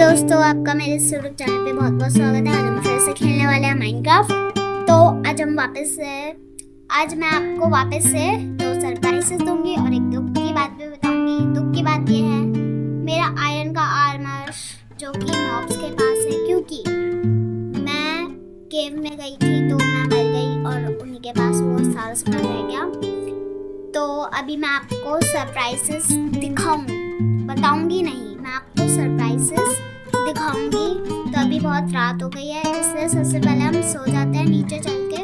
दोस्तों, आपका मेरे यूट्यूब चैनल पे बहुत बहुत स्वागत है। आज हम फिर से खेलने वाले हैं माइनक्राफ्ट। तो आज मैं आपको वापस से दो सरप्राइजेस दूंगी और एक दुख की बात भी बताऊंगी। दुख की बात ये है, मेरा आयरन का आर्मर जो कि मॉब्स के पास है, क्योंकि मैं केव में गई थी तो मैं मर गई और उन्हीं के पास वो सारा सामान रह गया। तो अभी मैं आपको सरप्राइजेस बताऊंगी नहीं, मैं आपको सरप्राइजेस दिखाऊंगी। तो अभी बहुत रात हो गई है, इसलिए सबसे पहले हम सो जाते हैं। नीचे चल के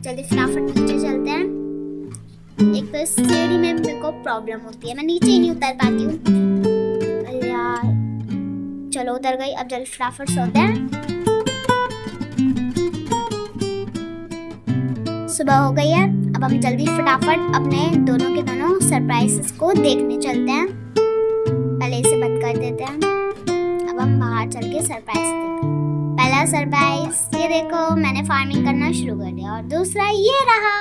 जल्दी फटाफट नीचे चलते हैं। एक तो सीढ़ी में मेरे को प्रॉब्लम होती है, मैं नीचे ही नहीं उतर पाती हूँ। अरे यार, चलो उतर गई। अब जल्दी फटाफट सोते हैं। सुबह हो गई है, अब हम जल्दी फटाफट अपने दोनों के दोनों सरप्राइजेस को देखने चलते हैं। पहले इसे बंद कर देते हैं। अब हम बाहर चल के सरप्राइज देखते हैं। पहला सरप्राइज ये देखो, मैंने फार्मिंग करना शुरू कर दिया। और दूसरा ये रहा,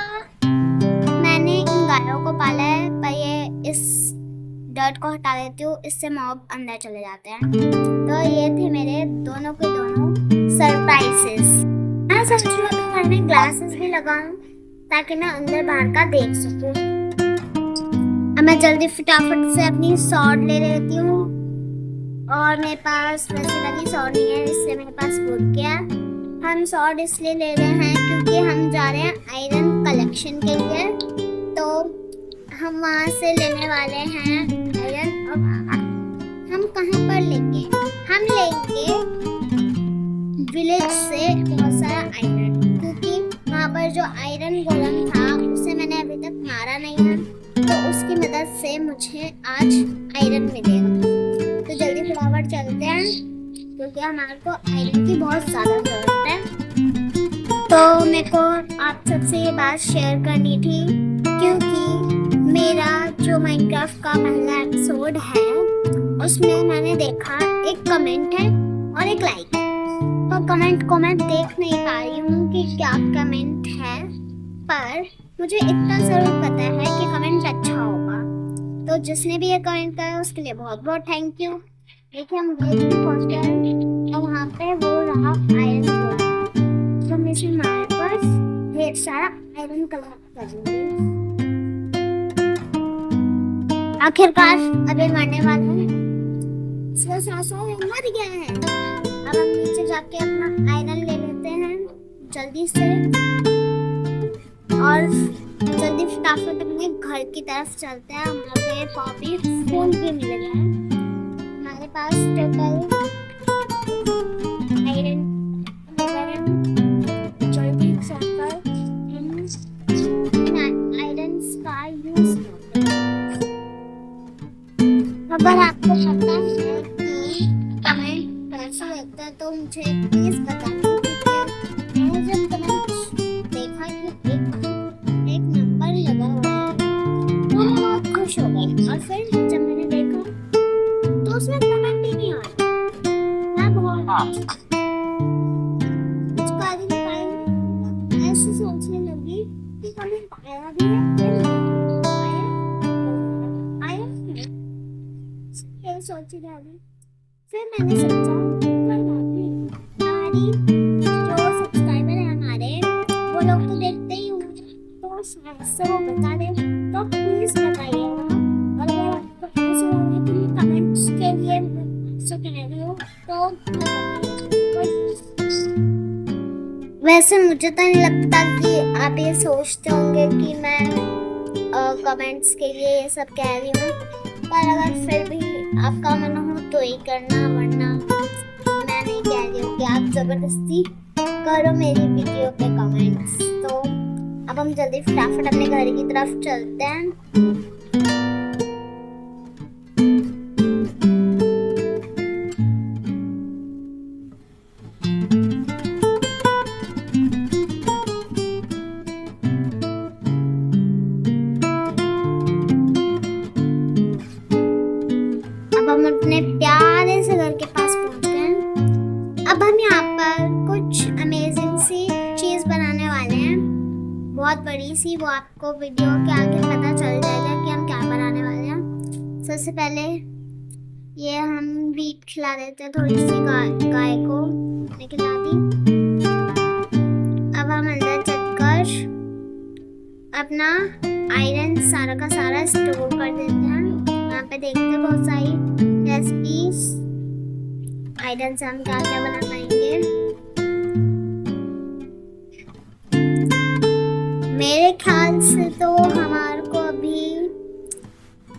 मैंने इन गायों को पाला है, पर ये इस डर्ट को हटा देती हूँ, इससे मॉब अंदर चले जाते हैं। तो ये थे मेरे दोनों के दोनों सरप्राइजेस। मैं सोच रही हूँ घर में ग्लासेस भी लगाऊं ताकि मैं अंदर बाहर का देख सकूं। अब मैं जल्दी फटाफट से अपनी सॉर्ड ले लेती हूँ। और मेरे पास वैसे वाली सॉर्ड नहीं है, इससे मेरे पास वुड क्या। हम सॉर्ड इसलिए ले रहे हैं क्योंकि हम जा रहे हैं आयरन कलेक्शन के लिए। तो हम वहाँ से लेने वाले हैं आयरन। और हम कहाँ पर लेंगे? हम लेंगे विलेज से बहुत सारा आयरन, क्योंकि वहाँ पर जो आयरन गोलम था उसे मैंने अभी तक मारा नहीं है, तो उसकी मदद से मुझे आज आयरन मिलेगा। तो जल्दी फटाफट चलते हैं क्योंकि हमारे को आयरन की बहुत ज़्यादा ज़रूरत है। तो मेरे को आप सबसे ये बात शेयर करनी थी, क्योंकि मेरा जो माइनक्राफ्ट का पहला एपिसोड है उसमें मैंने देखा एक कमेंट है और एक लाइक। तो कमेंट को मैं देख नहीं पा रही हूँ कि क्या कमेंट है, पर मुझे इतना ज़रूर पता है कि कमेंट अच्छा होगा। तो जिसने भी ये कमेंट करा उसके लिए बहुत बहुत थैंक यू। देखिए, हम गेट पे पहुंच गए और वहाँ पे वो रहा आयरन गोलम। तो हम इसे हमारे पास ढेर सारा आयरन कलेक्ट करेंगे। आखिरकार अभी मरने वाला है, इसका सांसों में मर गया है। अब हम नीचे जाके अपना आयरन ले लेते हैं जल्दी से और जल्दी फटाफट अपने घर की तरफ चलते हैं। हमारे पॉपी फूल भी मिल गए हैं। हमारे पास टोटल आयरन जल्दी जाकर आयरन्स का यूज करते हैं। अगर आपको पता है कि कमेंट कैसा लगता है तो मुझे प्लीज बताएं, क्योंकि मैंने जब कमेंट देखा कि एक नंबर लगा हुआ है तो मैं बहुत खुश हो गई। और फिर जब मैंने देखा तो उसमें कमेंट ही नहीं आया। मैं बहुत कुछ कार्य टाइम ऐसे सोचने लगी कि कमेंट आया भी है ये सोची जा रही। फिर मैंने सोचा हमारी जो सब्सक्राइबर है हमारे, वो लोग तो देखते ही होंगे, तो से वो बता दें तो प्लीज बताइएगा। और अगर आपको ऐसा लगे कि कमेंट्स के लिए से कह रही हो तो वैसे मुझे तो नहीं लगता कि आप ये सोचते होंगे कि मैं कमेंट्स के लिए ये सब कह रही हूँ, पर अगर फिर भी आपका मन हो तो ही करना, वरना मैं नहीं कह रही हूँ कि आप जबरदस्ती करो मेरी वीडियो पे कमेंट्स। तो अब हम जल्दी फटाफट अपने घर की तरफ चलते हैं। अब हम अपने प्यारे से घर के पास पहुंच गए। अब हम यहाँ पर कुछ अमेजिंग सी चीज बनाने वाले हैं, बहुत बड़ी सी। वो आपको वीडियो के आगे पता चल जाएगा कि हम क्या बनाने वाले हैं। सबसे पहले ये हम भी खिला देते हैं, थोड़ी सी गाय को मैंने खिला दी। अब हम अंदर चलकर अपना आयरन सारा का सारा स्टोर कर देते हैं। यहाँ पे देखते हैं बहुत सारी रेसिपीज आयरन से हम क्या क्या बना पाएंगे। मेरे ख्याल से तो हमारे को अभी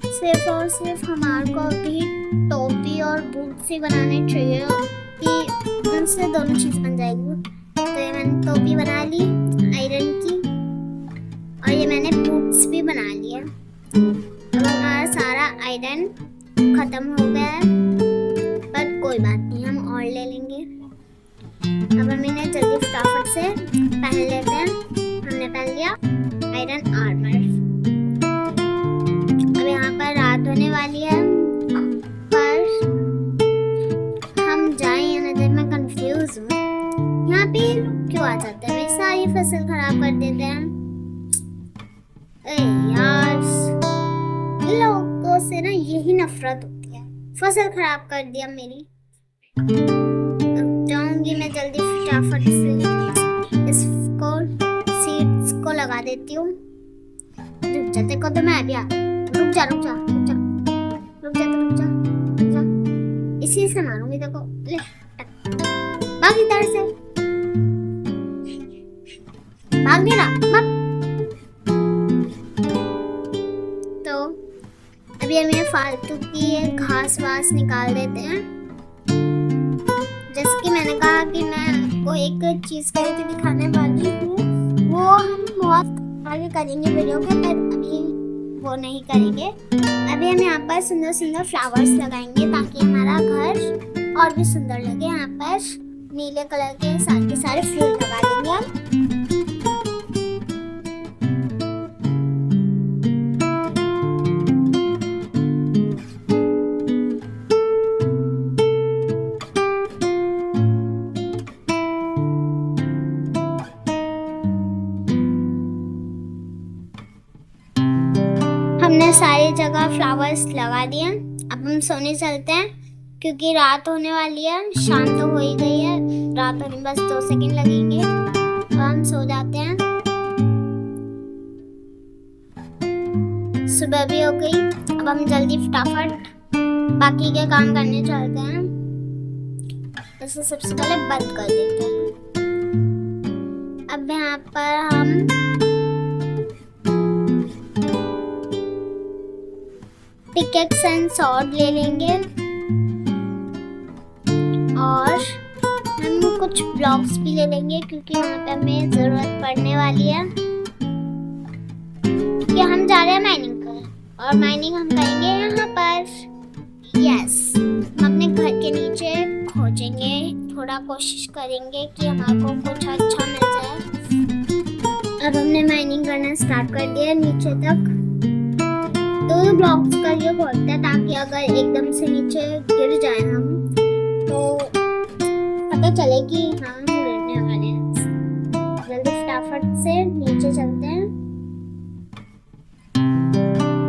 सिर्फ और सिर्फ हमारे को अभी टोपी और बूट्स ही बनाने चाहिए कि उनसे दोनों चीज़ बन जाएगी। तो ये मैंने टोपी बना ली आयरन की और ये मैंने बूट्स भी बना लिया। अब हमारा सारा आयरन खत्म हो गया है, पर कोई बात नहीं, हम और ले लेंगे। अब हम इन्हें जल्दी फटाफट से पहन लेते हैं। हमने पहन लिया आयरन आर्मर। अब यहाँ पर रात होने वाली है, पर हम जाएं या ना जाएं मैं कंफ्यूज हूँ। यहाँ पे क्यों आ जाते हैं, मेरी सारी फसल खराब कर देते हैं। यार इन लोगों से ना यही नफरत होती है, फसल खराब कर दिया मेरी। अब जाऊंगी मैं जल्दी फटाफट से इसको सीड्स को लगा देती हूँ। रुक जा, देखो तो मैं अभी रुक जा रुक जा रुक जा रुक जा रुक जा रुक जा, इसी से मारूंगी। देखो ले भाग इधर से, भाग नहीं रहा मत। तो अभी हम ये फालतू की घास वास निकाल देते हैं। जैसे कि मैंने कहा कि मैं आपको एक चीज करके दिखाने वाली हूँ, वो हम बहुत आगे करेंगे वीडियो के, पर अभी वो नहीं करेंगे। अभी हम यहाँ पर सुंदर सुंदर फ्लावर्स लगाएंगे ताकि हमारा घर और भी सुंदर लगे। यहाँ पर नीले कलर के सारे फूल लगा देंगे हम। हमने सारी जगह फ्लावर्स लगा दिए। अब हम सोने चलते हैं क्योंकि रात होने वाली है, शाम तो हो ही गई है, रात होने बस 2 सेकंड लगेंगे। अब हम सो जाते हैं। सुबह भी हो गई। अब हम जल्दी फटाफट बाकी के काम करने चलते हैं। इसे सबसे पहले बंद कर देते हैं। अब यहाँ पर हम पिकेक्स एंड सॉर्ड ले लेंगे और हम कुछ ब्लॉक्स भी ले लेंगे क्योंकि वहाँ पे हमें जरूरत पड़ने वाली है। कि हम जा रहे हैं माइनिंग कर, और माइनिंग हम करेंगे यहाँ पर। यस, हम अपने घर के नीचे खोजेंगे, थोड़ा कोशिश करेंगे कि हमारे को कुछ अच्छा मिल जाए। अब हमने माइनिंग करना स्टार्ट कर दिया नीचे तक। 2 ब्लॉक्स का ये खोलते हैं ताकि अगर एकदम से नीचे गिर जाए हम तो पता चले कि हाँ हम गिरने वाले हैं। जल्दी फटाफट से नीचे चलते हैं।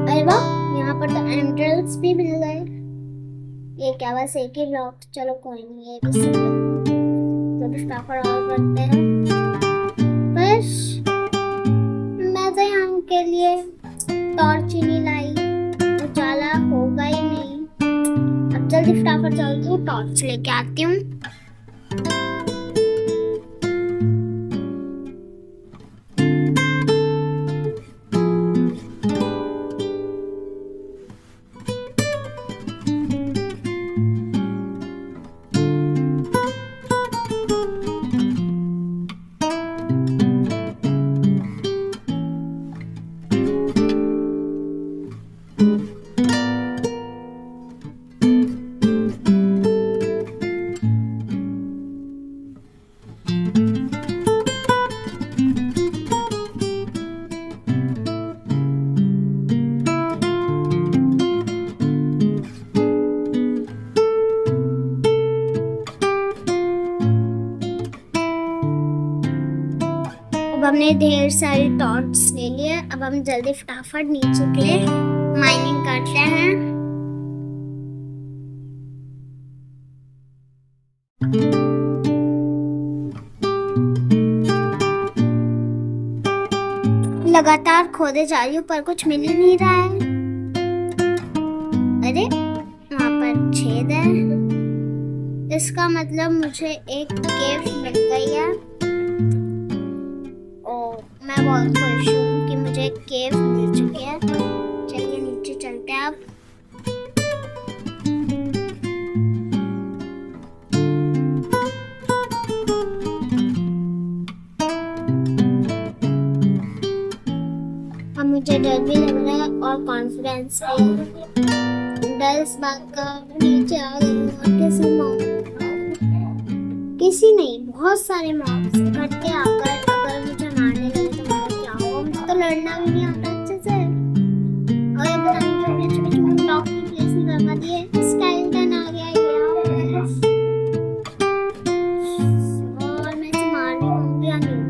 अरे वाह, यहाँ पर तो एमरल्ड्स भी मिल गए। ये क्या बस एक ही ब्लॉक, चलो कोई नहीं, ये भी सही है। जल्दी फटाफट और करते हैं। बस मैं तो यहाँ के लिए टॉर्च ही नहीं लाई, उजाला होगा ही नहीं। अब जल्दी फटाफट चलती हूँ, टॉर्च लेके आती हूँ। अब हमने ढेर सारी टॉर्च ले लिए। अब हम जल्दी फटाफट नीचे के लिए माइनिंग करते हैं। लगातार खोदे जा रही हूँ पर कुछ मिल ही नहीं रहा है। अरे वहाँ पर छेद है, इसका मतलब मुझे एक केव मिल गई है। और मैं बहुत खुश हूँ कि मुझे एक केव मिल चुकी है। चलिए नीचे चलते हैं अब। अब मुझे डर भी लग रहा है और कॉन्फिडेंस भी। डर इस बात का नीचे आ गई हूँ और किसी नहीं, बहुत सारे मॉब्स इकट्ठे आकर अगर मुझे मारने लगे तो मेरा क्या होगा? मुझे तो लड़ना भी नहीं आता अच्छे से। और ये पता नहीं क्यों बीच बीच में ब्लॉक की प्लेस नहीं कर पाती है। स्केलेटन आ गया यार, और मैं इसे मार भी पाऊंगी या नहीं?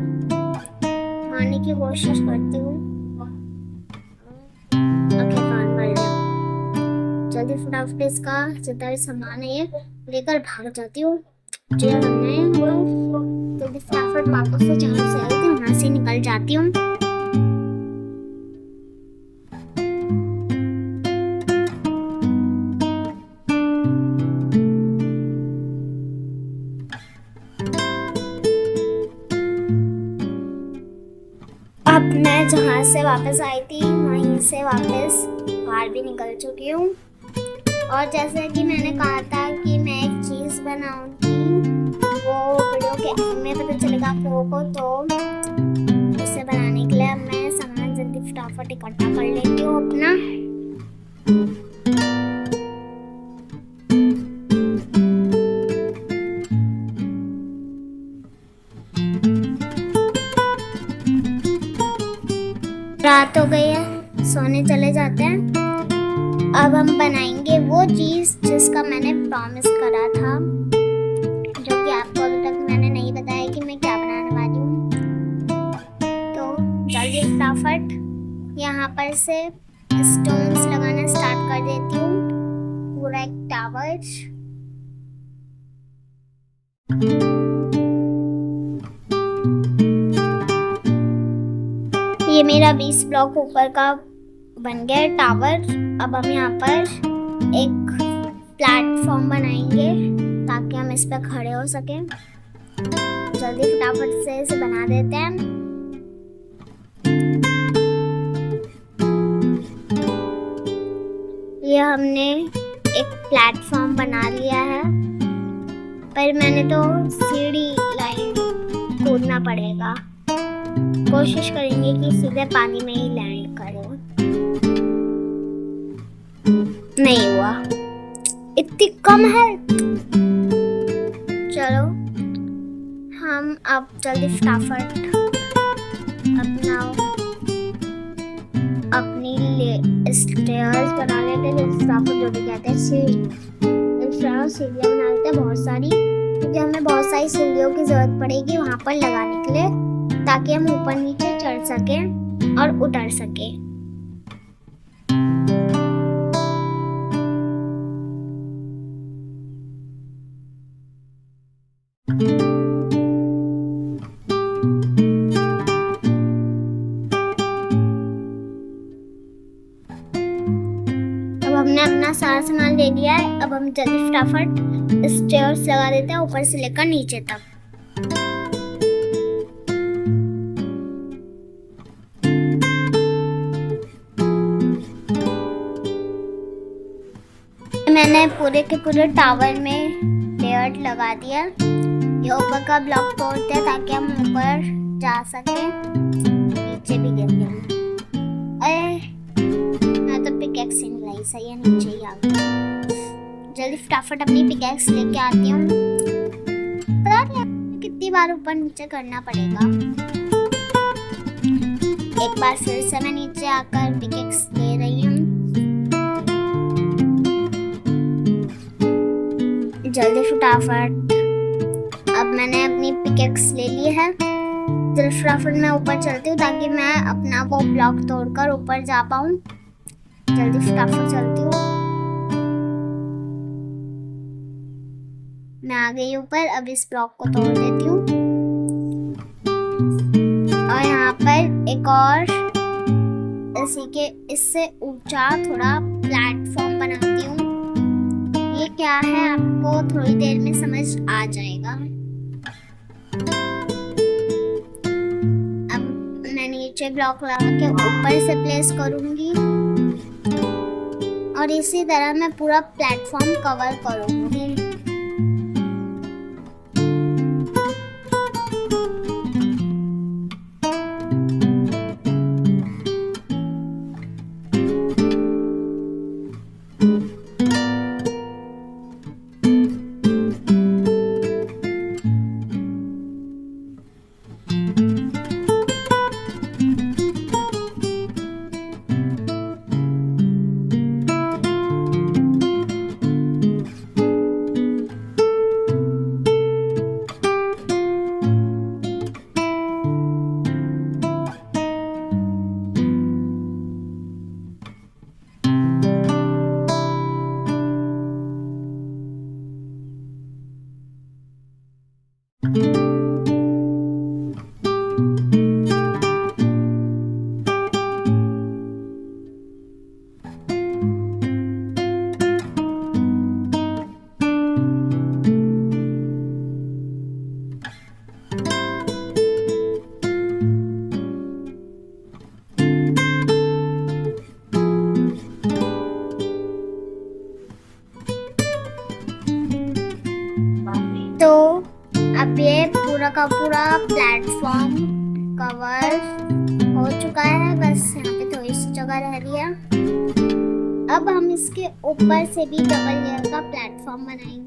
मारने की कोशिश करती हूँ। जल्दी फटाफट इसका जितना भी सामान है ये लेकर भाग जाती हूँ। जल्दी फटाफट वापस से जहाँ से आई थी वहां से निकल जाती हूँ। अब मैं जहाँ से वापस आई थी वहीं से वापस बाहर भी निकल चुकी हूँ। और जैसे कि मैंने कहा था कि मैं एक चीज़ बनाऊंगी, वो वीडियो के एंड में पता चलेगा आप लोगों को। तो उसे बनाने के लिए मैं सामान जल्दी फटाफट इकट्ठा कर लेती हूँ अपना। रात हो गई है, सोने चले जाते हैं। अब हम बनाएंगे वो चीज़ जिसका मैंने प्रॉमिस करा था, जो कि आपको अभी तक मैंने नहीं बताया कि मैं क्या बनाने वाली हूँ। तो जल्दी फटाफट यहाँ पर से स्टोन्स लगाना स्टार्ट कर देती हूँ, पूरा एक टावर। ये मेरा 20 ब्लॉक ऊपर का बन गया टावर। अब हम यहाँ पर एक प्लेटफॉर्म बनाएंगे ताकि हम इस पर खड़े हो सकें। जल्दी फटाफट से इसे बना देते हैं। ये हमने एक प्लेटफॉर्म बना लिया है, पर मैंने तो सीढ़ी लाइन कूदना पड़ेगा। कोशिश करेंगे कि सीधे पानी में ही लैंड करें। नहीं हुआ, इतनी कम है। चलो हम अब जल्दी फटाफट अपनी स्टेयर्स बना लेते हैं। फटाफट जो भी कहते हैं सीढ़ियाँ बना लेते हैं बहुत सारी, क्योंकि हमें बहुत सारी सीढ़ियों की जरूरत पड़ेगी वहां पर लगाने के लिए, ताकि हम ऊपर नीचे चढ़ सकें और उतर सकें। अब हमने अपना सारा सामान ले लिया है। अब हम जल्दी फटाफट स्टेयर्स लगा देते हैं ऊपर से लेकर नीचे तक। मैंने पूरे के पूरे टावर में लेयर लगा दिया। ये ऊपर का ब्लॉक तोड़ते हैं ताकि हम ऊपर जा सके, नीचे भी गिर गए। मैं तो पिकैक्स नहीं लाई, सही है नीचे ही आ गई। जल्दी फटाफट अपनी पिकैक्स लेके आती हूँ। पता नहीं कितनी बार ऊपर नीचे करना पड़ेगा। एक बार फिर से मैं नीचे आकर पिकैक्स ले रही हूँ। जल्दी फटाफट अब मैंने अपनी पिकैक्स ले ली है। जल्दी फटाफट मैं ऊपर चलती हूँ ताकि मैं अपना वो ब्लॉक तोड़कर ऊपर जा पाऊँ। जल्दी फटाफट चलती हूँ। मैं आ गई ऊपर। अब इस ब्लॉक को तोड़ देती हूँ और यहाँ पर एक और इसी के इससे ऊंचा थोड़ा प्लेटफॉर्म बनाती हूँ। ये क्या है आपको थोड़ी देर में समझ आ जाएगा। अब मैं नीचे ब्लॉक लगा के ऊपर से प्लेस करूंगी और इसी तरह मैं पूरा प्लेटफॉर्म कवर करूंगी। तो अब ये पूरा का पूरा प्लेटफॉर्म कवर हो चुका है, बस यहाँ पे थोड़ी सी जगह रह रही है। अब हम इसके ऊपर से भी डबल लेयर का प्लेटफॉर्म बनाएंगे।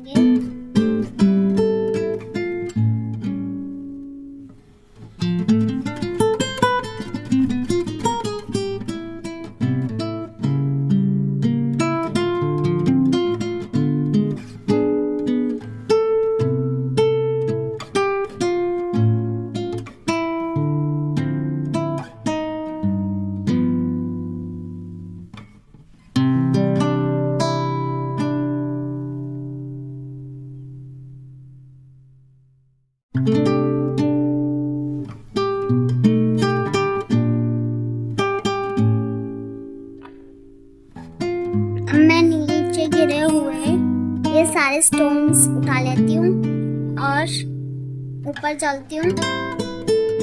मैं नीचे गिरे हुए ये सारे स्टोन्स उठा लेती हूँ और ऊपर चलती हूँ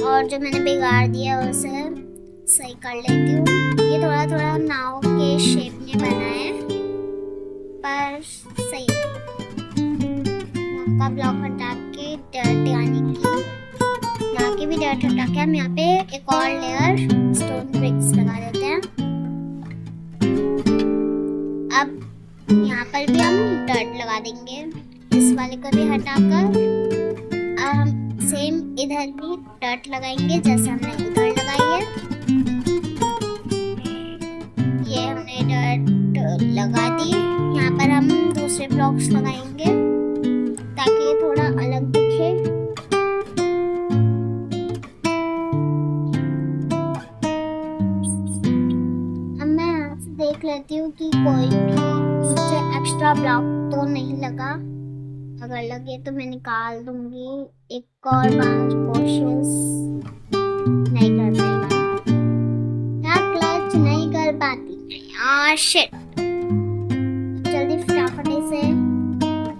और जो मैंने बिगाड़ दिया उसे सही कर लेती हूँ। ये थोड़ा थोड़ा नाव के शेप में बना है पर सही है। का ब्लॉक हटा के डर्ट यहाँ की भी डर्ट हटा के हम यहाँ पे एक और लेयर स्टोन ब्रिक्स लगा देते हैं। अब यहाँ पर भी हम डर्ट लगा देंगे। इस वाले को भी हटाकर हम सेम इधर भी डर्ट लगाएंगे जैसे हमने उधर लगाई है। ये हमने डर्ट लगा दी। यहाँ पर हम दूसरे ब्लॉक्स लगाएंगे ताकि ये थोड़ा अलग दिखे। अब मैं यहाँ से देख लेती हूँ कि कोई भी मुझे एक्स्ट्रा ब्लॉक तो नहीं लगा। अगर लगे तो मैं निकाल दूंगी। एक और 5 कोशिश नहीं कर पाएंगे। क्या क्लच नहीं कर पाती यार, शिट। जल्दी फटाफट से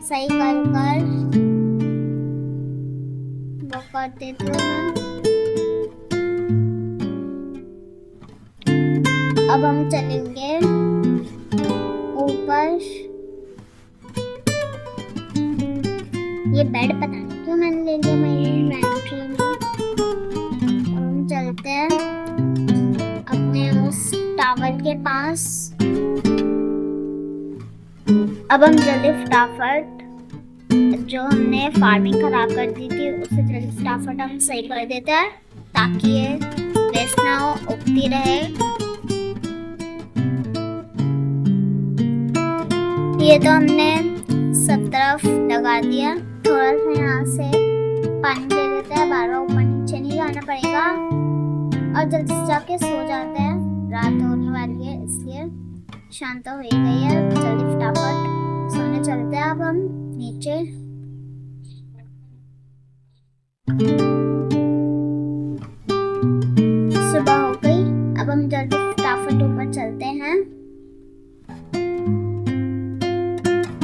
सही कर वो कर देती हूँ मैं। अब हम चलेंगे ऊपर। ये बेड पता नहीं क्यों मैंने ले लिया मेरी इन्वेंटरी में। अब हम चलते हैं अपने उस टावर के पास। अब हम जल्दी फटाफट जो हमने फार्मिंग खराब कर दी थी उसे जल्दी फटाफट हम सही कर देते हैं ताकि ये वेस्ट ना हो, उगती रहे। ये तो हमने सब तरफ लगा दिया। थोड़ा सा यहाँ से पानी दे देते हैं, बार बार ऊपर नीचे नहीं जाना पड़ेगा और जल्दी से जाके सो जाते हैं। रात होने वाली है इसलिए शाम तो हो ही गई है। जल्दी फटाफट सोने चलते हैं अब हम नीचे। हम जल्दी फटाफट ऊपर चलते हैं,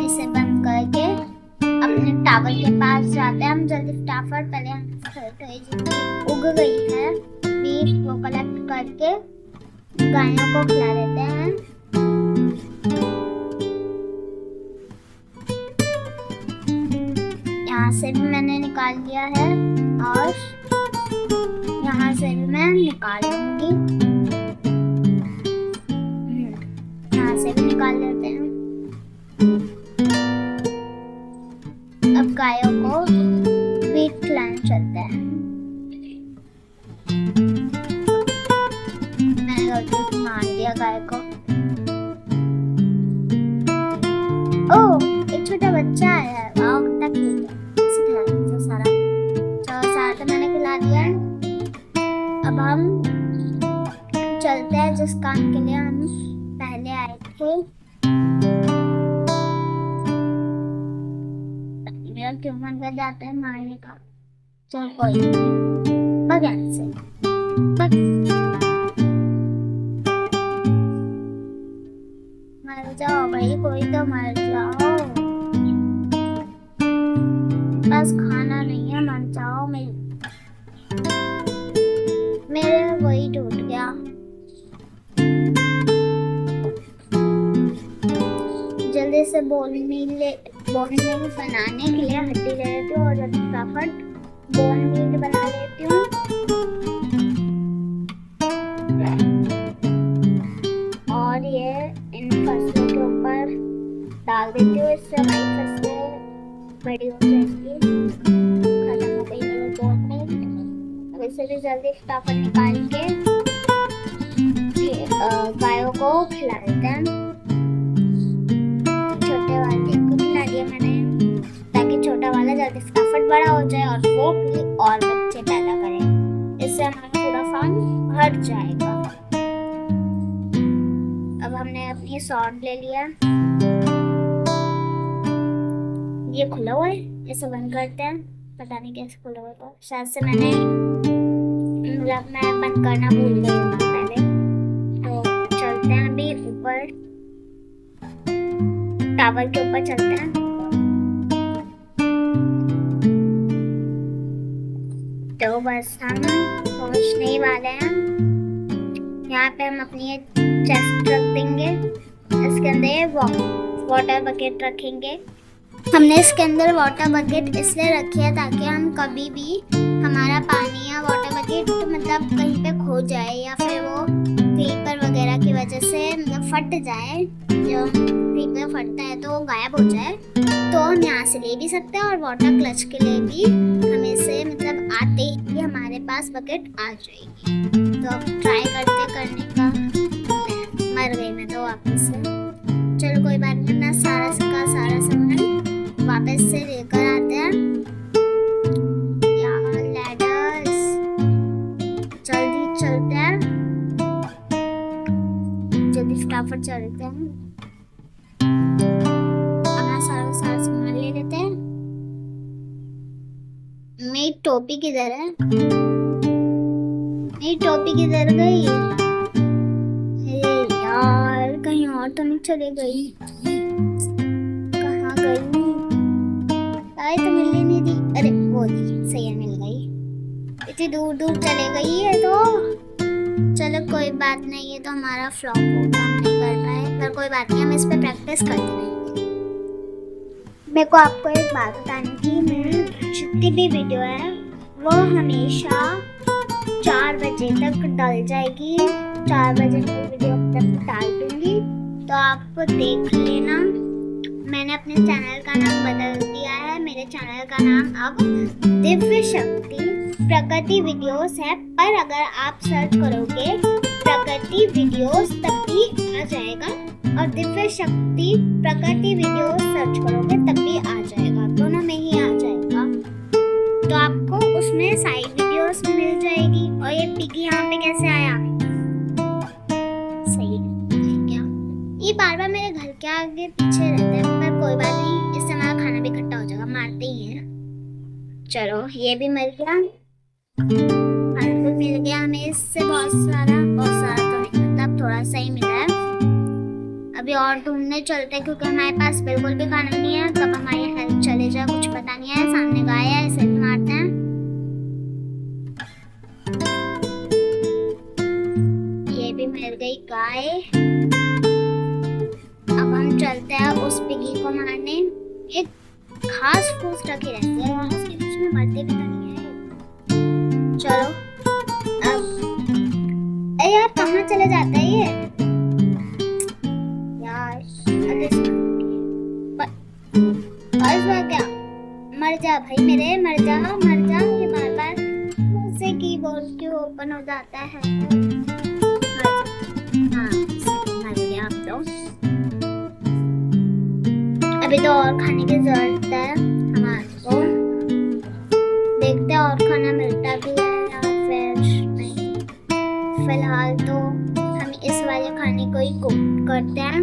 इसे बंद करके अपने टावर के पास जाते हैं हम जल्दी फटाफट। पहले हम उग गई है बीज वो कलेक्ट करके गायों को खिला देते हैं। यहाँ से भी मैंने निकाल लिया है और यहाँ से भी मैं निकाल लूंगी। यहाँ से भी निकाल लेते हैं। अब गायों को वीट खिलाने चलते हैं। मैंने गलती से मार दिया गाय को। ओह, एक छोटा बच्चा आया है। वाह, कितना क्यूट है। इसे खिला देते हैं सारा। चलो, सारा तो मैंने खिला दिया है। अब हम चलते हैं जिस काम के लिए हम पहले आए थे। मेरा क्यों मन कर जाता है मारने का। चल कोई नहीं, बगैर से मर जाओ भाई, कोई तो मर जाओ। बस खाना नहीं है, मर जाओ। मेरे वही टूट गया। जल्दी से बोन मील बनाने के लिए हड्डी ले लेती हूँ और जल्दी फटाफट बोन मील बना लेती हूँ। और ये इन फसलों के ऊपर डाल देती हूँ, इससे हमारी फसलें बड़ी हो जाएगी। खत्म हो गई है बोन मील। अब इसे भी जल्दी फटाफट निकाल के गायों को खिला देते हैं। छोटे वाले को खिला दिया मैंने ताकि छोटा वाला जल्दी फटाफट बड़ा हो जाए और वो भी और बच्चे पैदा करे। इससे हमारा पूरा फार्म भर जाएगा। अब हमने अपनी सॉर्ड ले लिया। ये खुला हुआ है, इसे बंद करते हैं। पता नहीं कैसे खुला हुआ था, शायद से मैं बंद करना भूल गई हूँ पहले। तो चलते हैं अभी ऊपर, टावर के ऊपर चलते हैं। तो बस हम पहुंचने ही वाले हैं। यहाँ पे हम अपनी चेस्ट रख देंगे, इसके अंदर वाटर बकेट रखेंगे। हमने इसके अंदर वाटर बकेट इसलिए रखी है ताकि हम कभी भी हमारा पानी या वाटर बकेट मतलब कहीं पे खो जाए या फिर वो क्रीपर वगैरह की वजह से मतलब फट जाए। जो क्रीपर फटता है तो वो गायब हो जाए, तो हम यहाँ से ले भी सकते हैं। और वाटर क्लच के लिए भी हमें से मतलब आते ही हमारे पास बकेट आ जाएगी। तो अब ट्राई करने का मर गई मैं तो वापस से। चलो कोई बात नहीं, मैं सारा सामान वापस से लेकर आते हैं। यहाँ लैडर्स, जल्दी चलते हैं, जल्दी फटाफट चलते हैं। अपना सारा सामान ले लेते हैं। मेरी टोपी किधर है? मेरी टोपी किधर गई? अरे यार, कहीं और तो नहीं चली गई? कहाँ गई? तो मिलने नहीं दी। अरे वो दी, सही है, मिल गई। इतनी दूर दूर चले गई है तो चलो कोई बात नहीं, ये तो हमारा फ्लॉप होगा, हम नहीं कर पाए, पर कोई बात नहीं, हम इस पे प्रैक्टिस करते रहेंगे। मेरे को आपको एक बात बतानी थी, मेरी जितनी भी वीडियो है वो हमेशा 4 बजे तक डल जाएगी। 4 बजे की वीडियो तक डाल दूंगी, तो आप देख लेना। मैंने अपने चैनल का नाम बदल दिया है। मेरे चैनल का नाम अब दिव्य शक्ति प्रकृति वीडियोस है, पर अगर आप सर्च करोगे प्रकृति वीडियोस तब भी आ जाएगा, और दिव्य शक्ति प्रकृति वीडियोस सर्च करोगे तब भी आ जाएगा, दोनों में ही आ जाएगा। तो आपको उसमें साइड वीडियोस मिल जाएगी। और ये पिगी यहाँ पे कैसे आया? सही है क्या? ये बार बार मेरे घर के आगे पीछे रहते हैं, पर कोई बात नहीं, इससे हमारा खाना भी इकट्ठा हो जाएगा, मारते ही है। चलो ये भी मिल गया, मिल गया हमें इससे बहुत सारा तो नहीं। थोड़ा सा ही मिला है। अभी और ढूंढने चलते हैं क्योंकि हमारे पास बिल्कुल भी खाना नहीं है। कब हमारी हेल्थ चले जाए कुछ पता नहीं है। सामने गाय है, इसे भी मारते हैं। ये भी मिल गई गाय। अब हम चलते हैं उस पिगी को मारने। एक घास फूस रखी रहती है, घास के बीच में मरते भी नहीं है। चलो अब यार कहाँ चले जाता है ये यार। बस क्या, मर जा भाई मेरे, मर जा मर जा। ये बार बार मुझसे कीबोर्ड क्यों ओपन हो जाता है। हाँ मर गया आप तो। अभी तो और खाने की जरूरत है हमारे को। देखते हैं और खाना मिलता भी है या फिर नहीं। फिलहाल तो हम इस वाले खाने को ही कुक करते हैं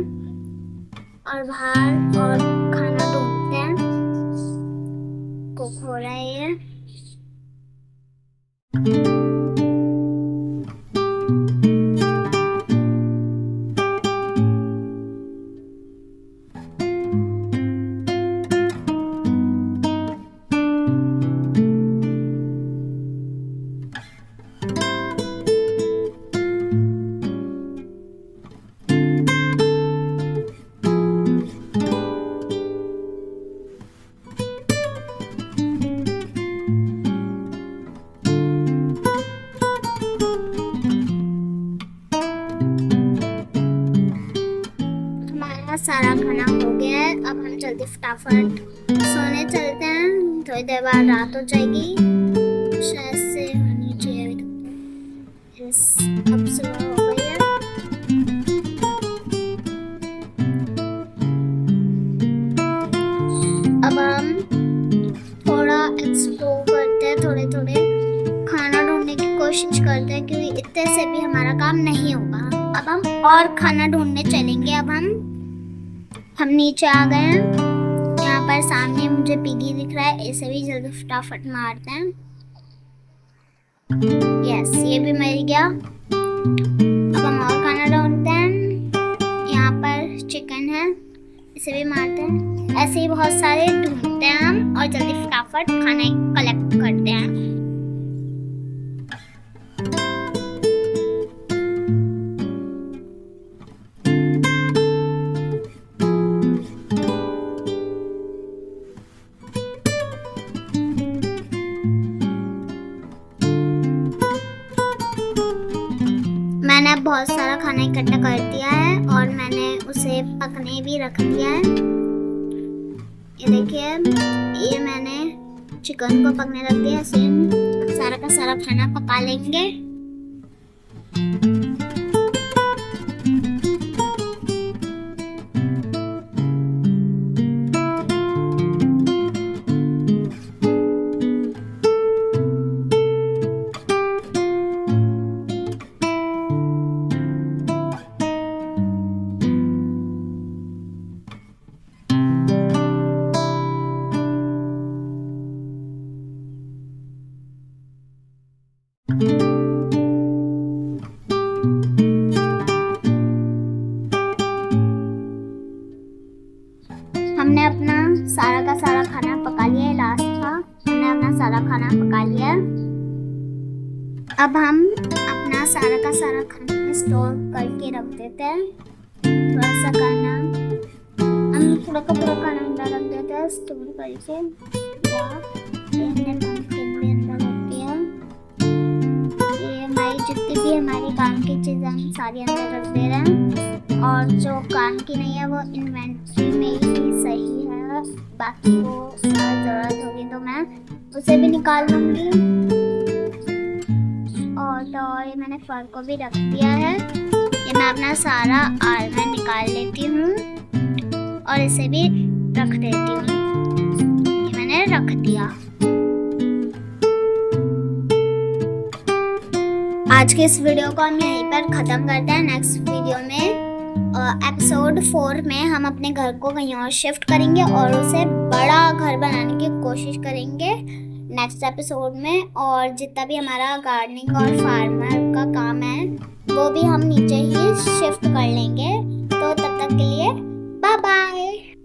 और बाहर और खाना ढूंढते हैं। कुक हो रहा है ये। सारा खाना हो गया है। अब हम जल्दी फटाफट सोने चलते हैं। थोड़ी देर बाद रात हो जाएगी, शायद से होनी चाहिए। अब सुबह हो गई है। अब हम थोड़ा एक्सप्लोर करते हैं, थोड़े थोड़े खाना ढूंढने की कोशिश करते हैं क्योंकि इतने से भी हमारा काम नहीं होगा। अब हम और खाना ढूंढने चलेंगे। अब हम नीचे आ गए हैं। यहाँ पर सामने मुझे पिगी दिख रहा है, इसे भी जल्दी फटाफट मारते हैं। यस ये भी मर गया। अब हम और खाना ढूंढते हैं। यहाँ पर चिकन है, इसे भी मारते हैं। ऐसे ही बहुत सारे ढूंढते हैं हम और जल्दी फटाफट खाना कलेक्ट करते हैं। मैंने अब बहुत सारा खाना इकट्ठा कर दिया है और मैंने उसे पकने भी रख दिया है। ये देखिए, ये मैंने चिकन को पकने रख दिया। सेम सारा का सारा खाना पका लेंगे। हमने अपना सारा का सारा खाना पका लिया है। लास्ट था, हमने अपना सारा खाना पका लिया है। अब हम अपना सारा का सारा खाना स्टोर करके रख देते हैं। थोड़ा सा खाना हम पूरा का पूरा खाना अंदर रख देते हैं स्टोर करके। हमने नमकीन भी अंदर रख दिया। ये हमारी जितनी भी हमारी काम की चीज़ें हम सारी अंदर रख दे रहे हैं और जो काम की नहीं है वो इन्वेंट्री में ही सही है। बाकी को ज़रूरत होगी तो मैं उसे भी निकाल लूँगी। और तो ये मैंने फर को भी रख दिया है। ये मैं अपना सारा आर्मर निकाल लेती हूँ और इसे भी रख देती हूँ। ये मैंने रख दिया। आज के इस वीडियो को हम यहीं पर ख़त्म करते हैं। नेक्स्ट वीडियो में एपिसोड 4 में हम अपने घर को कहीं और शिफ्ट करेंगे और उसे बड़ा घर बनाने की कोशिश करेंगे नेक्स्ट एपिसोड में। और जितना भी हमारा गार्डनिंग और फार्मर का काम है वो भी हम नीचे ही शिफ्ट कर लेंगे। तो तब तक के लिए बाय बाय।